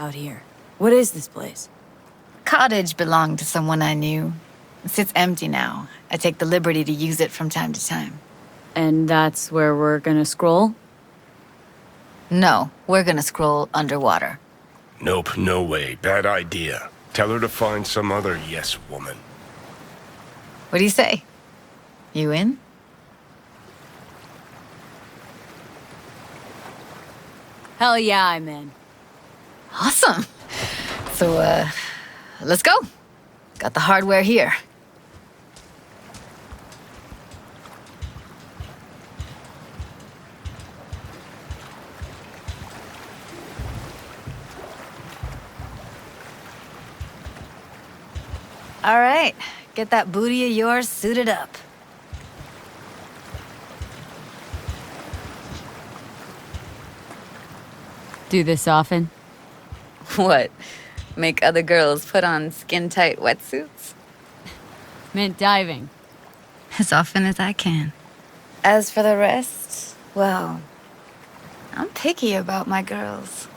out here. What is this place? Cottage belonged to someone I knew. It sits empty now. I take the liberty to use it from time to time. And that's where we're gonna scroll? No, we're gonna scroll underwater. Nope, no way. Bad idea. Tell her to find some other yes woman. What do you say? You in? Hell yeah, I'm in. Awesome. So, let's go. Got the hardware here. All right, get that booty of yours suited up. Do this often? What? Make other girls put on skin-tight wetsuits? Meant diving. As often as I can. As for the rest, well, I'm picky about my girls.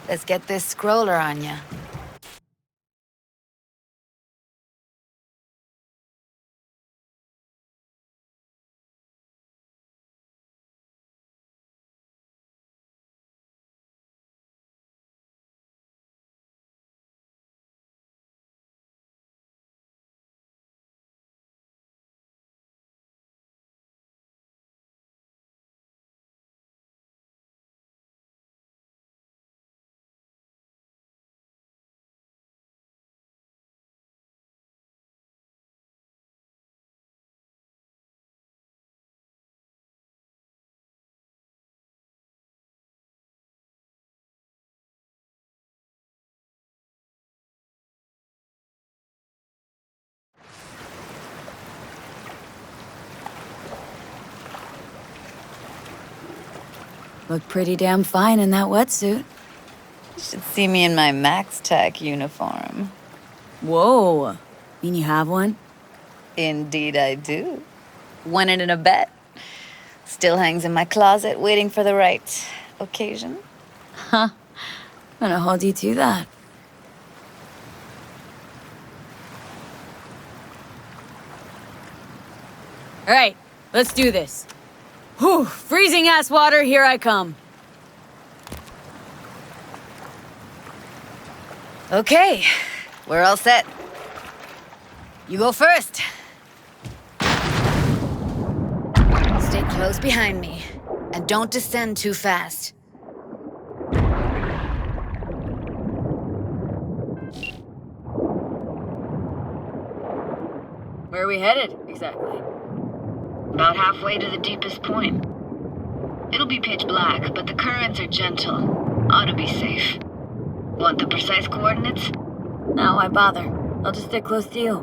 Let's get this scroller on ya. Look pretty damn fine in that wetsuit. You should see me in my Max Tech uniform. Whoa. Mean you have one? Indeed I do. Won it in a bet. Still hangs in my closet waiting for the right occasion. Huh. I'm gonna hold you to that. All right, let's do this. Whew, freezing ass water, here I come. Okay, we're all set. You go first. Stay close behind me, and don't descend too fast. Where are we headed, exactly? About halfway to the deepest point. It'll be pitch black, but the currents are gentle. Ought to be safe. Want the precise coordinates? No, why bother? I'll just stick close to you.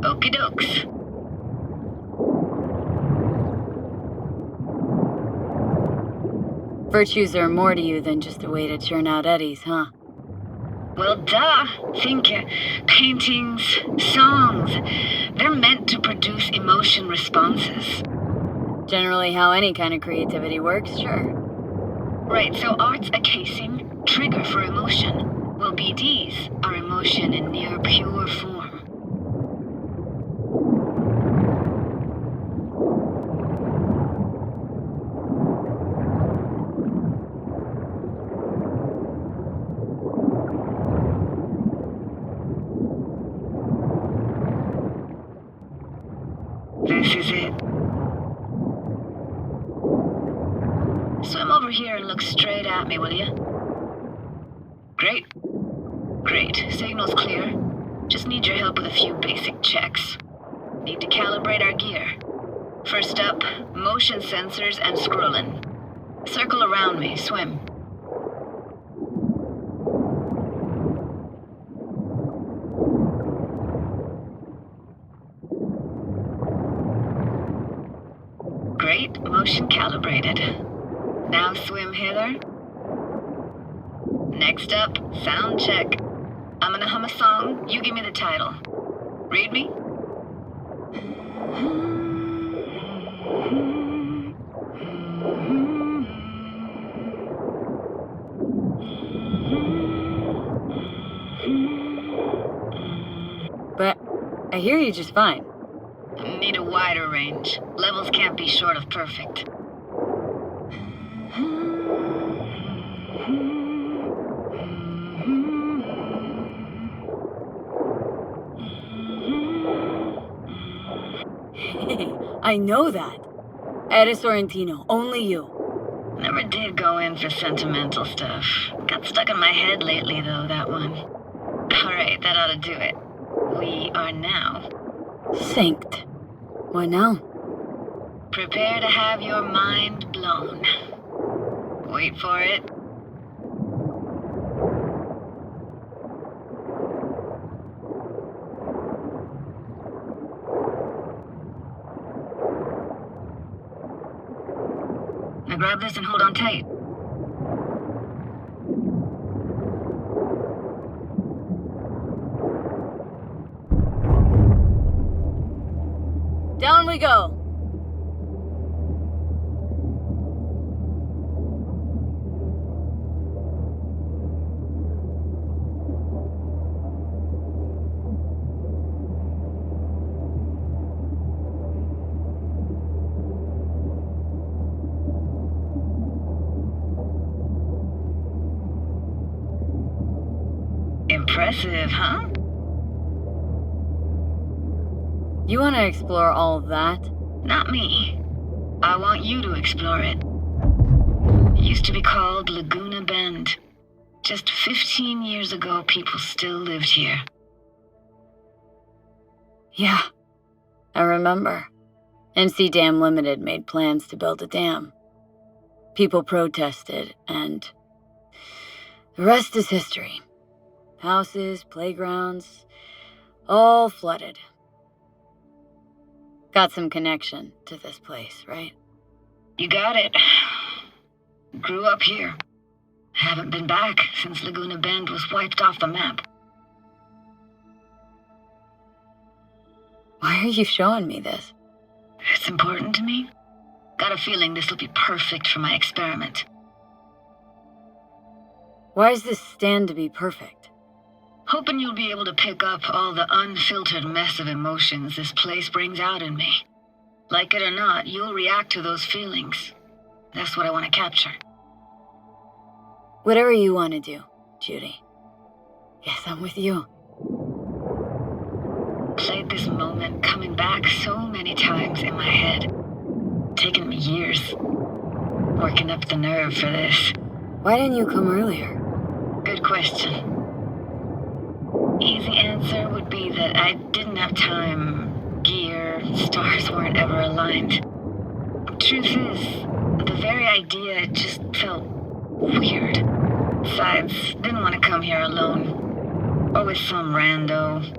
Okie dokes. Virtues are more to you than just a way to churn out eddies, huh? Well, duh. Think paintings, songs. They're meant to produce emotion responses. Generally how any kind of creativity works, sure. Right, so art's a casing, trigger for emotion. Well, BDs are emotion in near pure form. This is it. Swim over here and look straight at me, will you? Great. Great. Signal's clear. Just need your help with a few basic checks. Need to calibrate our gear. First up, motion sensors and scrolling. Circle around me, swim. Great, motion calibrated. Now swim hither. Next up, sound check. I'm gonna hum a song, you give me the title. Read me? But I hear you just fine. Need a wider range. Levels can't be short of perfect. I know that. Eres Sorrentino, only you. Never did go in for sentimental stuff. Got stuck in my head lately, though, that one. Alright, that ought to do it. We are now. Synced. What now? Prepare to have your mind blown. Wait for it. Now grab this and hold on tight. Down we go. Impressive, huh? You want to explore all of that? Not me. I want you to explore it. It used to be called Laguna Bend. Just 15 years ago, people still lived here. Yeah, I remember. NC Dam Limited made plans to build a dam. People protested, and the rest is history. Houses, playgrounds, all flooded. Got some connection to this place, right? You got it. Grew up here. Haven't been back since Laguna Bend was wiped off the map. Why are you showing me this? It's important to me. Got a feeling this will be perfect for my experiment. Why does this stand to be perfect? Hoping you'll be able to pick up all the unfiltered mess of emotions this place brings out in me. Like it or not, you'll react to those feelings. That's what I want to capture. Whatever you want to do, Judy. Yes, I'm with you. Played this moment coming back so many times in my head. Taken me years. Working up the nerve for this. Why didn't you come earlier? Good question. Easy answer would be that I didn't have time. Gear, stars weren't ever aligned. Truth is, the very idea just felt weird. Besides, didn't want to come here alone. Or with some rando.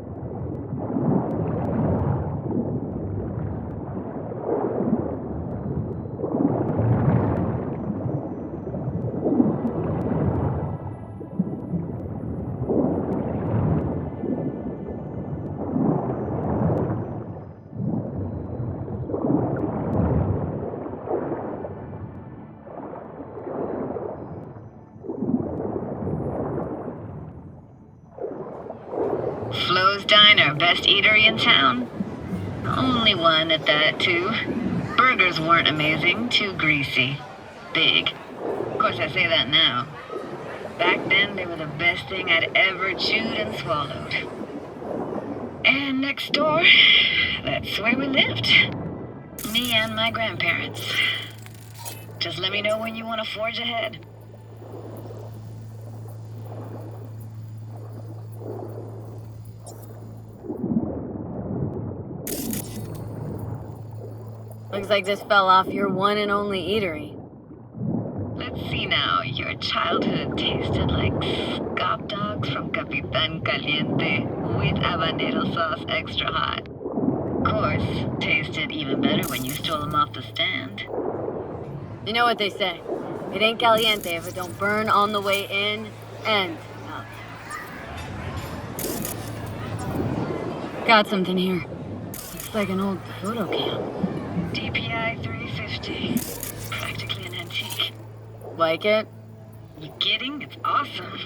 Flo's Diner, best eatery in town? Only one at that, too. Burgers weren't amazing, too greasy. Big. Of course, I say that now. Back then, they were the best thing I'd ever chewed and swallowed. And next door, that's where we lived. Me and my grandparents. Just let me know when you want to forge ahead. Looks like this fell off your one and only eatery. Let's see now. Your childhood tasted like scop dogs from Capitan Caliente with habanero sauce extra hot. Of course, tasted even better when you stole them off the stand. You know what they say. It ain't caliente if it don't burn on the way in and out. Got something here. Looks like an old photo cam. DPI 350. Practically an antique. Like it? You kidding? It's awesome.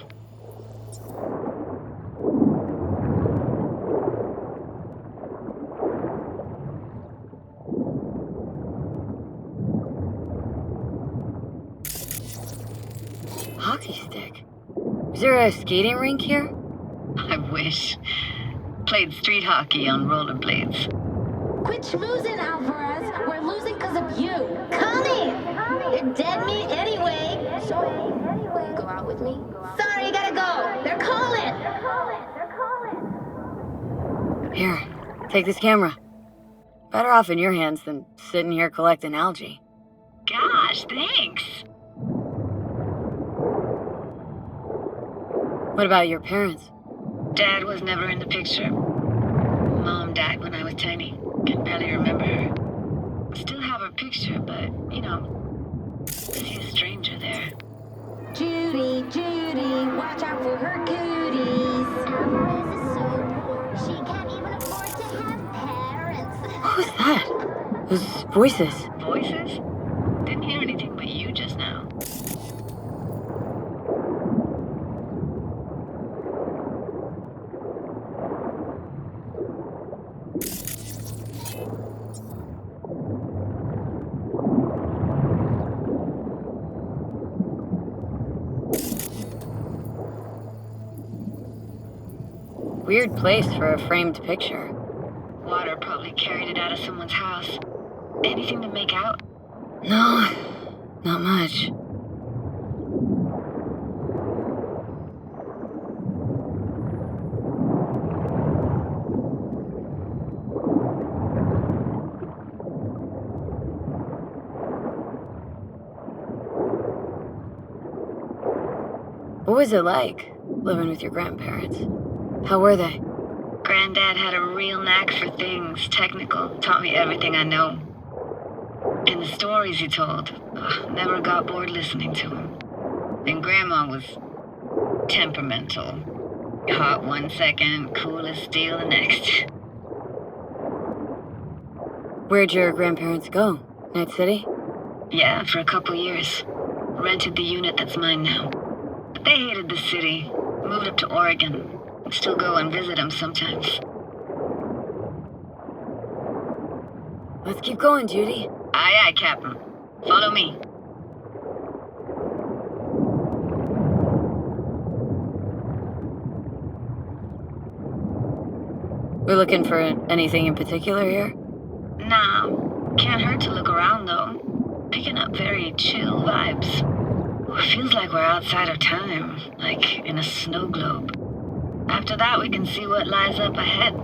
Hockey stick. Is there a skating rink here? I wish. Played street hockey on rollerblades. Quit schmoozing, Alvarez. We're losing because of you. Connie! You're dead meat anyway. So, will you go out with me? Sorry, gotta go. They're calling. Here, take this camera. Better off in your hands than sitting here collecting algae. Gosh, thanks. What about your parents? Dad was never in the picture. Mom died when I was tiny. Can barely remember her. Still have her picture, but, you know, see a stranger there. Judy, watch out for her cooties. Alvarez is so poor, she can't even afford to have parents. Who's that? Those voices. Voices? Didn't hear anything but you just now. Weird place for a framed picture. Water probably carried it out of someone's house. Anything to make out? No, not much. What was it like, living with your grandparents? How were they? Granddad had a real knack for things technical, taught me everything I know. And the stories he told, never got bored listening to him. And Grandma was temperamental. Hot 1 second, cool as steel the next. Where'd your grandparents go? Night City? Yeah, for a couple years. Rented the unit that's mine now. But they hated the city, moved up to Oregon. Still go and visit them sometimes. Let's keep going, Judy. Aye, aye, Captain. Follow me. We're looking for anything in particular here? Nah, can't hurt to look around though. Picking up very chill vibes. Feels like we're outside of time, like in a snow globe. After that, we can see what lies up ahead.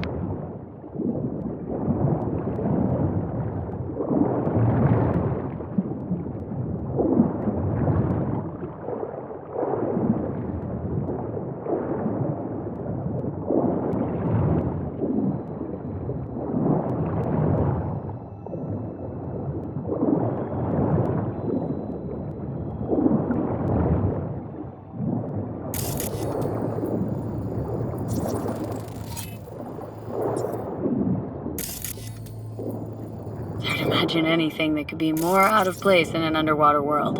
Hard to imagine anything that could be more out of place in an underwater world.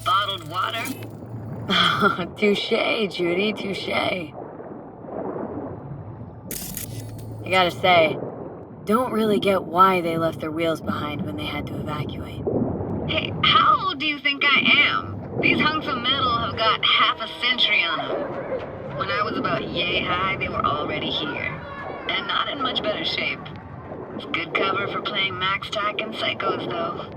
Bottled water? Touché, Judy, touché. I gotta say, don't really get why they left their wheels behind when they had to evacuate. Hey, how old do you think I am? These hunks of metal have got half a century on them. When I was about yay high, they were already here. And not in much better shape. It's good cover for playing Max Tack and Psychos, though.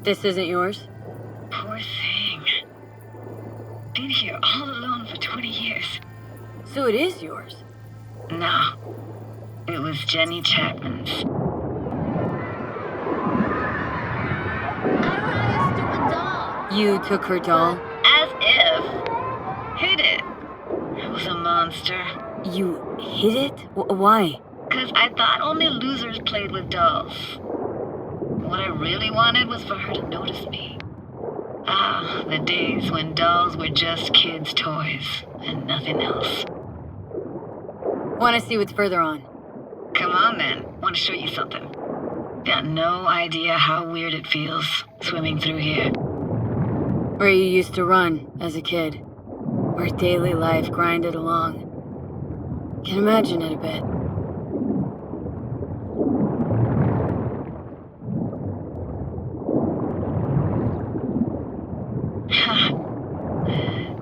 This isn't yours? Poor thing. Been here all alone for 20 years. So it is yours? No. It was Jenny Chapman's. I don't have your stupid doll. You took her doll? As if. Hid it. I was a monster. You hid it? Why? Because I thought only losers played with dolls. What I really wanted was for her to notice me. Ah, the days when dolls were just kids' toys and nothing else. Want to see what's further on? Come on then, want to show you something. Got no idea how weird it feels swimming through here. Where you used to run as a kid. Where daily life grinded along. Can imagine it a bit.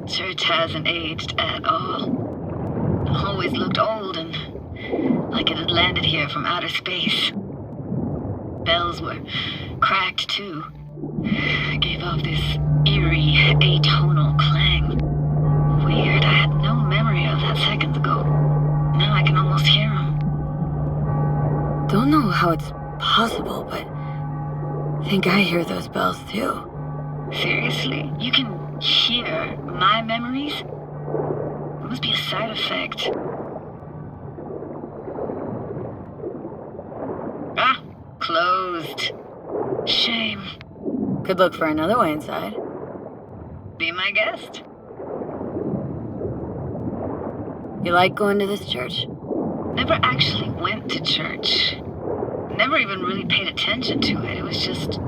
Church hasn't aged at all. Always looked old and like it had landed here from outer space. Bells were cracked too. Gave off this eerie, atonal clang. Weird, I had no memory of that seconds ago. Now I can almost hear them. Don't know how it's possible, but I think I hear those bells too. Seriously? You can hear my memories? It must be a side effect. Ah, closed. Shame. Could look for another way inside. Be my guest. You like going to this church? Never actually went to church. Never even really paid attention to it. It was just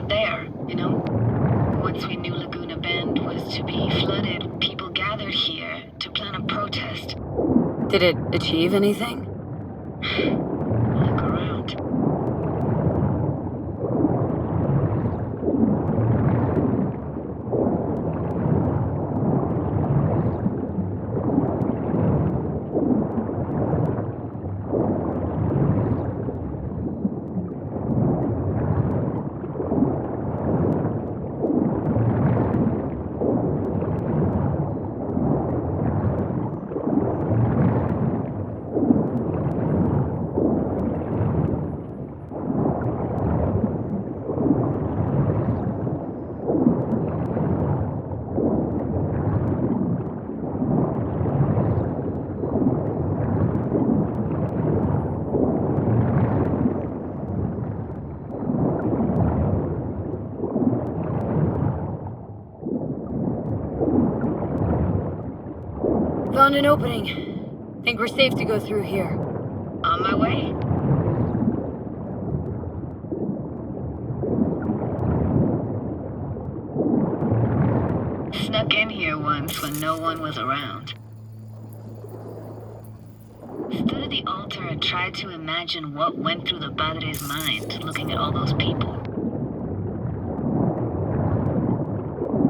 there, you know? Once we knew Laguna Bend was to be flooded, people gathered here to plan a protest. Did it achieve anything? Look around. Found an opening. Think we're safe to go through here. On my way. Snuck in here once when no one was around. Stood at the altar and tried to imagine what went through the padre's mind looking at all those people.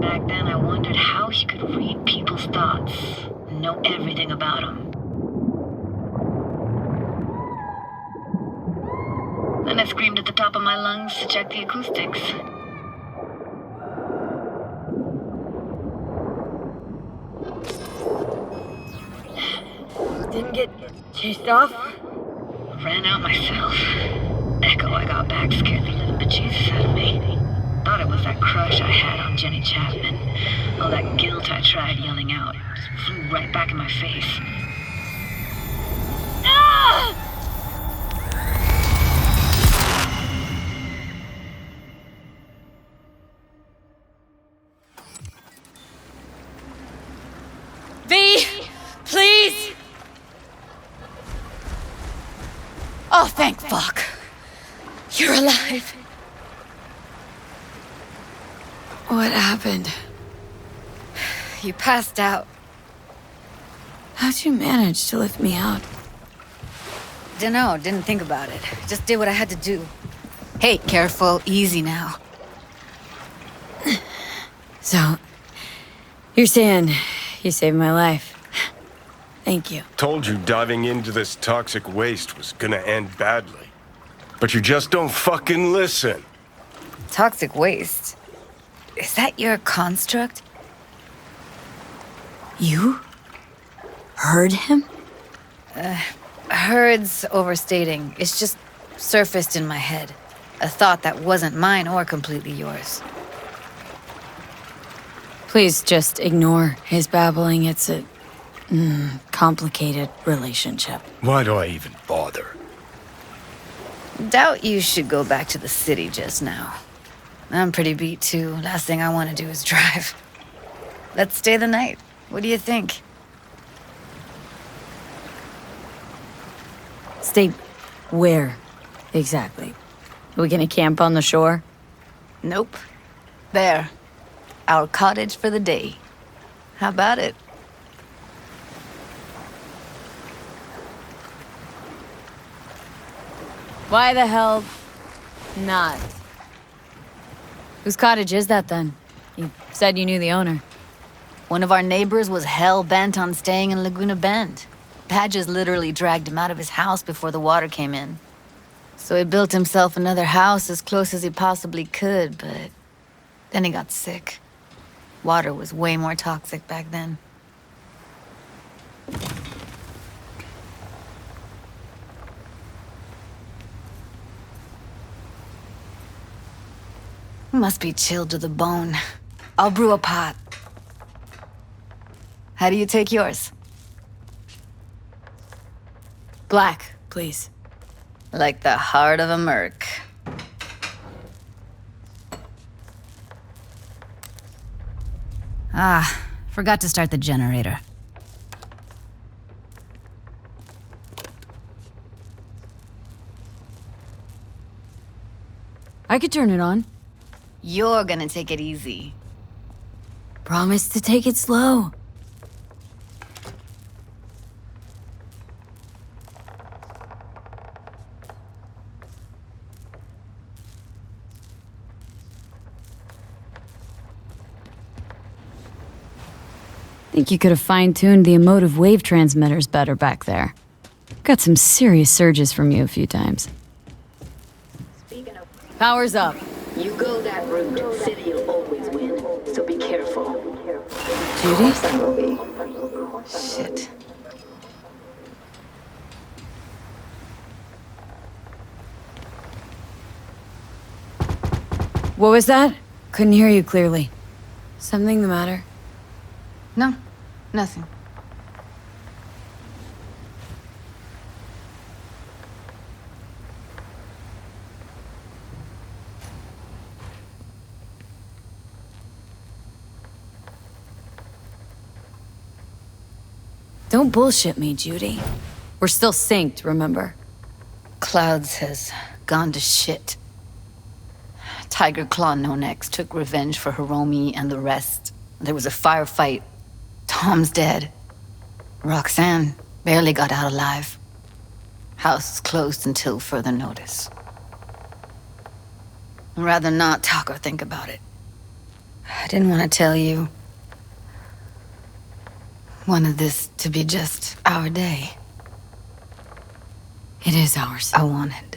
Back then I wondered how he could read people's thoughts and know everything about them. Then I screamed at the top of my lungs to check the acoustics. Didn't get chased off? Ran out myself. Echo I got back scared the living bejesus out of me. Thought it was that crush I had on Jenny Chapman. All that guilt I tried yelling out just flew right back in my face. Ah! V, please! Oh, thank fuck. You're alive. What happened? You passed out. How'd you manage to lift me out? Dunno, didn't think about it. Just did what I had to do. Hey, careful, easy now. So, you're saying you saved my life. Thank you. Told you diving into this toxic waste was gonna end badly. But you just don't fucking listen. Toxic waste? Is that your construct? You? Heard him? Heard's overstating. It's just surfaced in my head. A thought that wasn't mine or completely yours. Please just ignore his babbling. It's a complicated relationship. Why do I even bother? Doubt you should go back to the city just now. I'm pretty beat too. Last thing I want to do is drive. Let's stay the night. What do you think? Stay where exactly? Are we gonna camp on the shore? Nope. There. Our cottage for the day. How about it? Why the hell not? Whose cottage is that then? You said you knew the owner. One of our neighbors was hell-bent on staying in Laguna Bend. Badges literally dragged him out of his house before the water came in. So he built himself another house as close as he possibly could, but then he got sick. Water was way more toxic back then. Must be chilled to the bone. I'll brew a pot. How do you take yours? Black, please. Like the heart of a merc. Ah, forgot to start the generator. I could turn it on. You're gonna take it easy. Promise to take it slow. Think you could have fine-tuned the emotive wave transmitters better back there. Got some serious surges from you a few times. Speaking of, Power's up. you go that route, city will always win. So be careful. Judy? Shit. What was that? Couldn't hear you clearly. Something the matter? No, nothing. Don't bullshit me, Judy. We're still synced, remember? Clouds has gone to shit. Tiger Claw No Next took revenge for Hiromi and the rest. There was a firefight. Tom's dead. Roxanne barely got out alive. House is closed until further notice. I'd rather not talk or think about it. I didn't want to tell you. Wanted this to be just our day. It is ours. I wanted.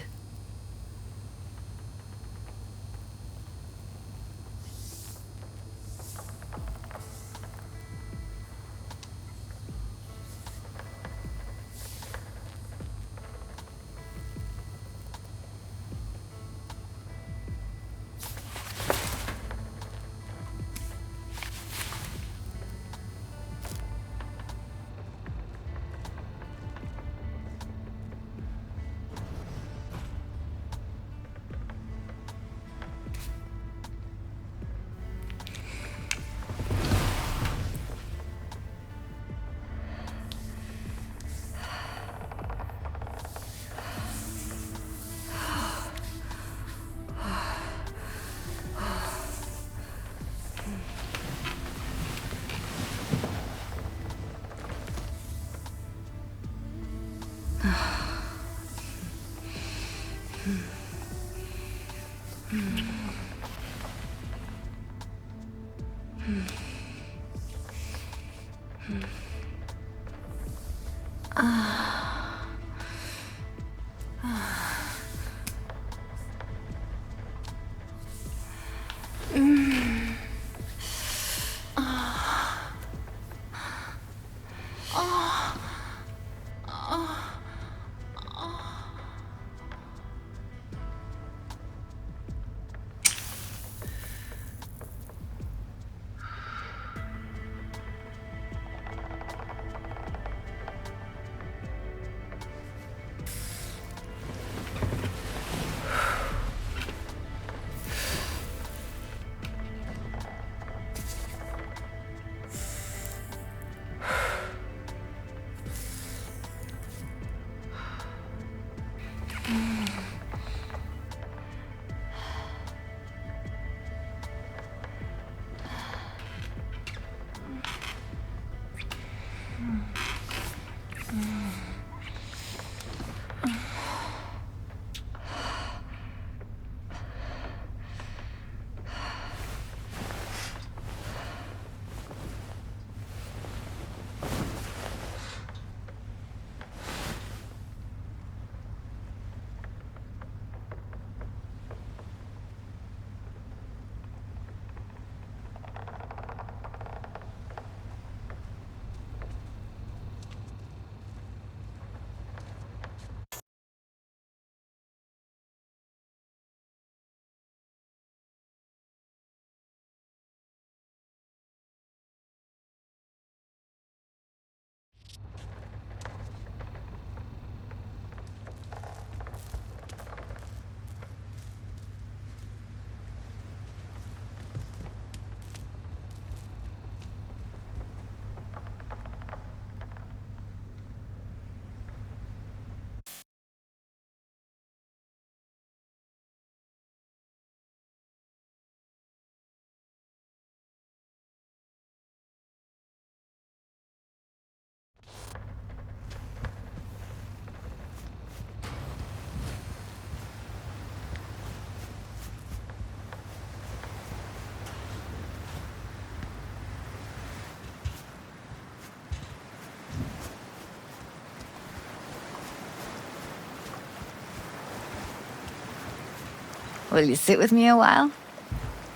Will you sit with me a while?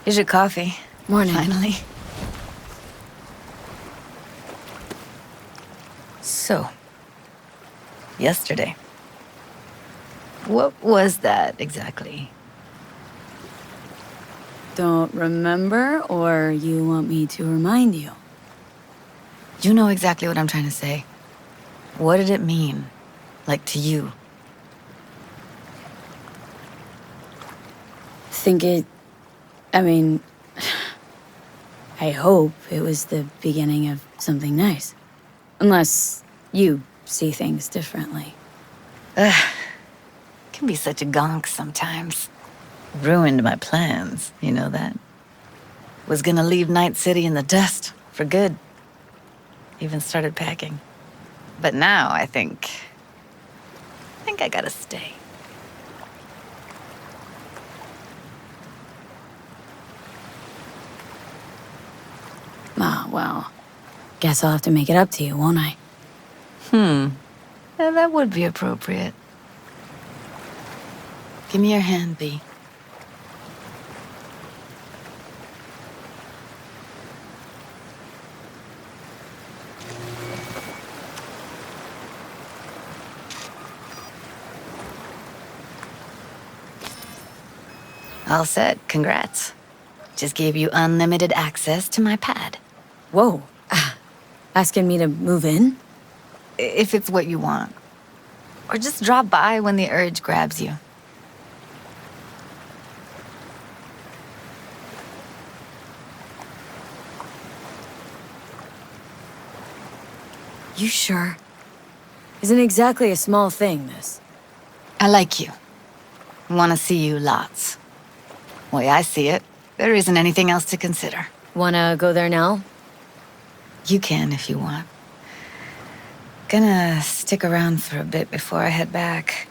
Here's your coffee. Morning. Finally. So, yesterday. What was that exactly? Don't remember, or you want me to remind you? You know exactly what I'm trying to say. What did it mean? Like, to you? I hope it was the beginning of something nice. Unless you see things differently. Can be such a gonk sometimes. Ruined my plans, you know that? Was gonna leave Night City in the dust, for good. Even started packing. But now I think I gotta stay. Ah, well, guess I'll have to make it up to you, won't I? Yeah, that would be appropriate. Give me your hand, B. All set. Congrats. Just gave you unlimited access to my pad. Whoa. Asking me to move in? If it's what you want. Or just drop by when the urge grabs you. You sure? Isn't exactly a small thing, this. I like you. Want to see you lots. Way I see it, there isn't anything else to consider. Wanna go there now? You can if you want. Gonna stick around for a bit before I head back.